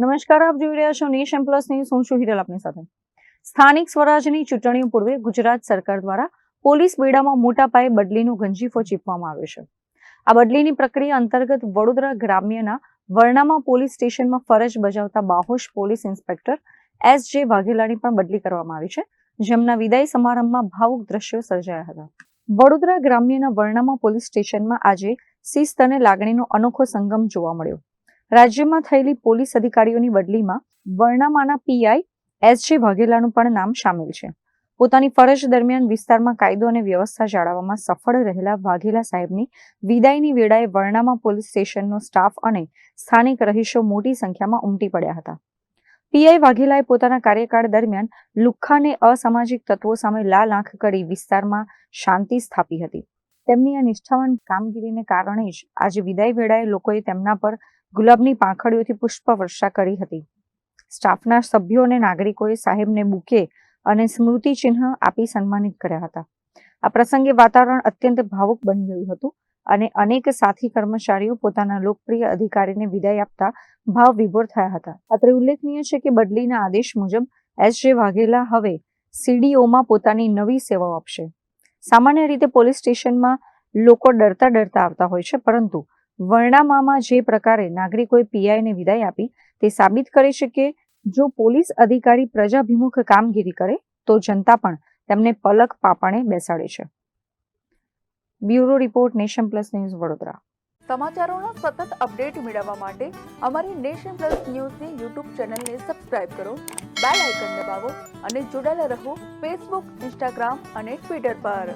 નમસ્કાર, આપ જોઈ રહ્યા છો નેશન પ્લસ ન્યૂઝ. હું છું હિરલ આપની સાથે. સ્થાનિક સ્વરાજની ચૂંટણીઓ પૂર્વે ગુજરાત સરકાર દ્વારા પોલીસ બેડામાં મોટા પાયે બદલીનો ગંજીફો ચીપવામાં આવ્યો છે. આ બદલીની પ્રક્રિયા અંતર્ગત વડોદરા ગ્રામ્યના વર્ણામા પોલીસ સ્ટેશનમાં ફરજ બજાવતા બાહોશ પોલીસ ઇન્સ્પેક્ટર S.J. વાઘેલાની પણ બદલી કરવામાં આવી છે, જેમના વિદાય સમારંભમાં ભાવુક દ્રશ્યો સર્જાયા હતા. વડોદરા ગ્રામ્યના વર્ણામા પોલીસ સ્ટેશનમાં આજે શિસ્ત અને લાગણીનો અનોખો સંગમ જોવા મળ્યો. રાજ્યમાં થયેલી પોલીસ અધિકારીઓની બદલીમાં વર્ણામાના પીઆઈ S.J. વાઘેલાનું પણ નામ સામેલ છે. પોતાની ફરજ દરમિયાન વિસ્તારમાં કાયદો અને વ્યવસ્થા જાળવવામાં સફળ રહેલા વાઘેલા સાહેબની વિદાયની વેળાએ વર્ણામા પોલીસ સ્ટેશનનો સ્ટાફ અને સ્થાનિક રહીશો મોટી સંખ્યામાં ઉમટી પડ્યા હતા. પીઆઈ વાઘેલાએ પોતાના કાર્યકાળ દરમિયાન લુખ્ખા અને અસામાજિક તત્વો સામે લાલ આંખ કરી વિસ્તારમાં શાંતિ સ્થાપી હતી. તેમની આ નિષ્ઠાવાન કામગીરીને કારણે જ આજે વિદાય વેળાએ લોકોએ તેમના પર ગુલાબની પાંખડીઓથી પુષ્પવર્ષા કરી હતી. સ્ટાફના સભ્યો અને નાગરિકોએ સાહેબને બુકે અને સ્મૃતિ ચિહ્ન આપી સન્માનિત કર્યા હતા. આ પ્રસંગે વાતાવરણ અત્યંત ભાવુક બની ગયું હતું અને અનેક સાથી કર્મચારીઓ પોતાના લોકપ્રિય અધિકારીને વિદાય આપતા ભાવ વિભોર થયા હતા. અત્રે ઉલ્લેખનીય છે કે બદલીના આદેશ મુજબ S.J. વાઘેલા હવે CDOમાં પોતાની નવી સેવાઓ આપશે. સામાન્ય રીતે પોલીસ સ્ટેશનમાં લોકો ડરતા આવતા હોય છે, પરંતુ વર્ણામામાં જે પ્રકારે નાગરિકોએ પીઆઈને વિદાય આપી તે સાબિત કરે છે કે જો પોલીસ અધિકારી પ્રજાભિમુખ કામગીરી કરે તો જનતા પણ તેમને પલક પાપણે બેસાડે છે. Bureau report, nation plus news, Vadodara. સમાચારોના સતત અપડેટ મેળવવા માટે અમારી નેશન પ્લસ ન્યૂઝની યુટ્યુબ ચેનલને સબસ્ક્રાઇબ કરો, બેલ આઇકન દબાવો અને જોડાયેલા રહો ફેસબુક, ઇન્સ્ટાગ્રામ અને ટ્વિટર પર.